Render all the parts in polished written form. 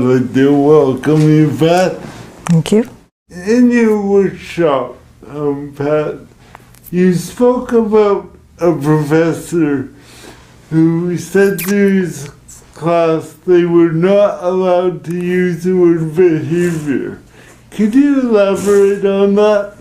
like to welcome you back. Thank you. In your workshop, Pat, you spoke about a professor who said to his class they were not allowed to use the word behavior. Could you elaborate on that?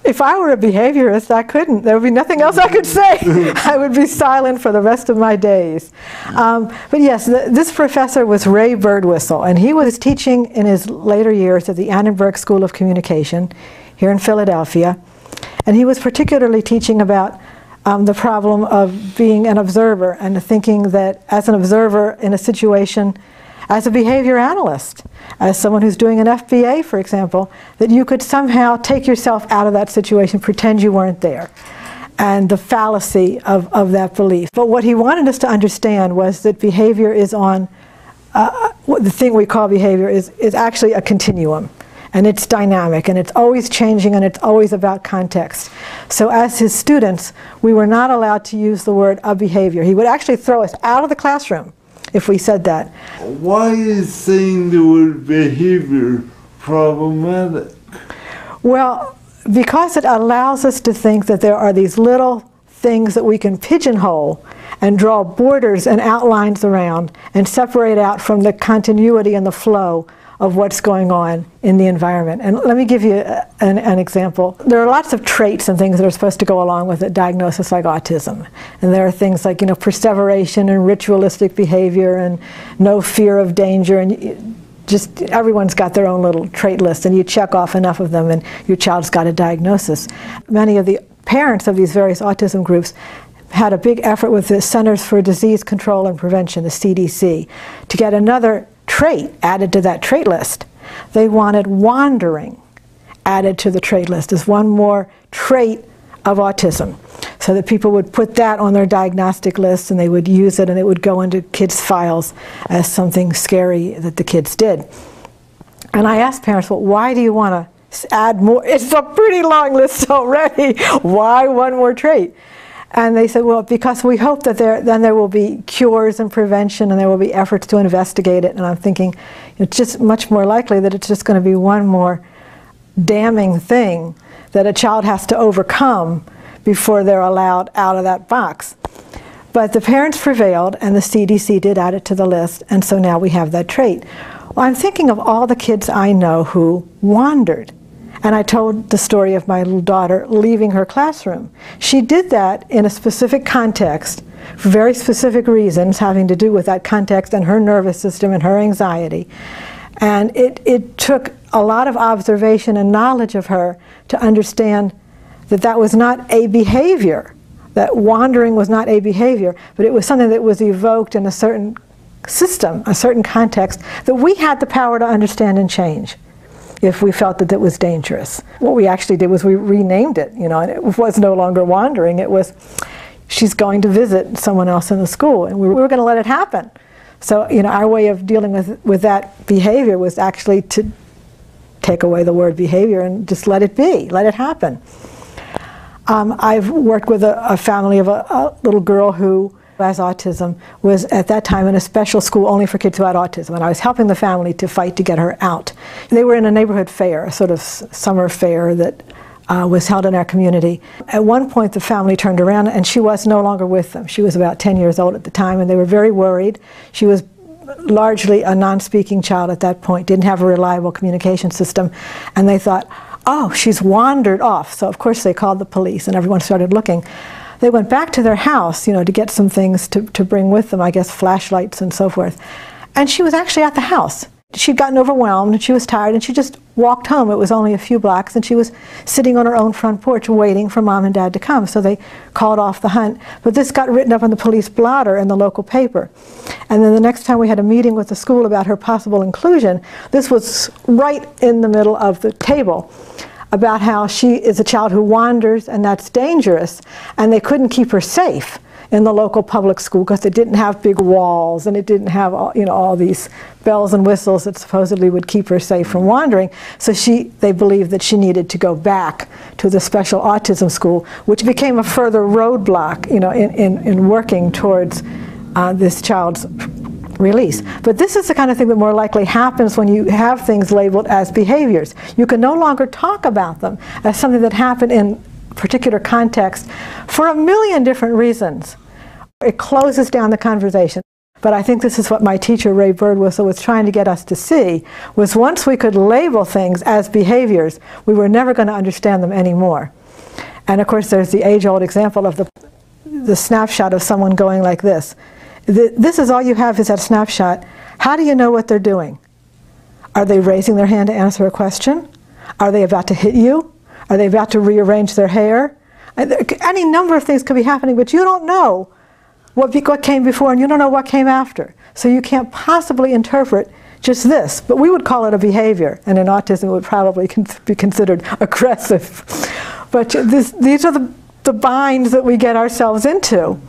If I were a behaviorist, I couldn't. There would be nothing else I could say. I would be silent for the rest of my days. But yes, this professor was Ray Birdwhistle, and he was teaching in his later years at the Annenberg School of Communication here in Philadelphia. And he was particularly teaching about the problem of being an observer and thinking that as an observer in a situation, as a behavior analyst, as someone who's doing an FBA, for example, that you could somehow take yourself out of that situation, pretend you weren't there, and the fallacy of that belief. But what he wanted us to understand was that behavior is on, the thing we call behavior is actually a continuum. And it's dynamic, and it's always changing, and it's always about context. So as his students, we were not allowed to use the word a behavior. He would actually throw us out of the classroom if we said that. Why is saying the word behavior problematic? Well, because it allows us to think that there are these little things that we can pigeonhole and draw borders and outlines around and separate out from the continuity and the flow of what's going on in the environment. And let me give you an example. There are lots of traits and things that are supposed to go along with a diagnosis like autism. And there are things like, perseveration and ritualistic behavior and no fear of danger, and just everyone's got their own little trait list, and you check off enough of them and your child's got a diagnosis. Many of the parents of these various autism groups had a big effort with the Centers for Disease Control and Prevention, the CDC, to get another trait added to that trait list. They wanted wandering added to the trait list as one more trait of autism, so that people would put that on their diagnostic list and they would use it, and it would go into kids' files as something scary that the kids did. And I asked parents, well, why do you want to add more? It's a pretty long list already. Why one more trait? And they said, well, because we hope that then there will be cures and prevention, and there will be efforts to investigate it. And I'm thinking, it's just much more likely that it's just going to be one more damning thing that a child has to overcome before they're allowed out of that box. But the parents prevailed, and the CDC did add it to the list, and so now we have that trait. Well, I'm thinking of all the kids I know who wandered. And I told the story of my little daughter leaving her classroom. She did that in a specific context for very specific reasons having to do with that context and her nervous system and her anxiety. And it took a lot of observation and knowledge of her to understand that that was not a behavior, that wandering was not a behavior, but it was something that was evoked in a certain system, a certain context, that we had the power to understand and change if we felt that it was dangerous. What we actually did was we renamed it, and it was no longer wandering. It was, she's going to visit someone else in the school, and we were going to let it happen. So, our way of dealing with that behavior was actually to take away the word behavior and just let it be, let it happen. I've worked with a family of a little girl who has autism, was at that time in a special school only for kids who had autism, and I was helping the family to fight to get her out. They were in a neighborhood fair, a sort of summer fair that was held in our community. At one point the family turned around and she was no longer with them. She was about 10 years old at the time, and they were very worried. She was largely a non-speaking child at that point, didn't have a reliable communication system, and they thought, oh, she's wandered off. So of course they called the police and everyone started looking. They went back to their house, to get some things to bring with them, I guess flashlights and so forth. And she was actually at the house. She'd gotten overwhelmed and she was tired and she just walked home. It was only a few blocks, and she was sitting on her own front porch waiting for Mom and Dad to come. So they called off the hunt. But this got written up on the police blotter in the local paper. And then the next time we had a meeting with the school about her possible inclusion, this was right in the middle of the table, about how she is a child who wanders and that's dangerous, and they couldn't keep her safe in the local public school because it didn't have big walls and it didn't have all these bells and whistles that supposedly would keep her safe from wandering. So they believed that she needed to go back to the special autism school, which became a further roadblock in working towards this child's release. But this is the kind of thing that more likely happens when you have things labeled as behaviors. You can no longer talk about them as something that happened in a particular context for a million different reasons. It closes down the conversation. But I think this is what my teacher, Ray Birdwhistle, was trying to get us to see, was once we could label things as behaviors, we were never going to understand them anymore. And of course, there's the age-old example of the snapshot of someone going like this. This is all you have is that snapshot. How do you know what they're doing? Are they raising their hand to answer a question? Are they about to hit you? Are they about to rearrange their hair? Any number of things could be happening, but you don't know what came before, and you don't know what came after. So you can't possibly interpret just this. But we would call it a behavior, and in autism it would probably be considered aggressive. But these are the binds that we get ourselves into.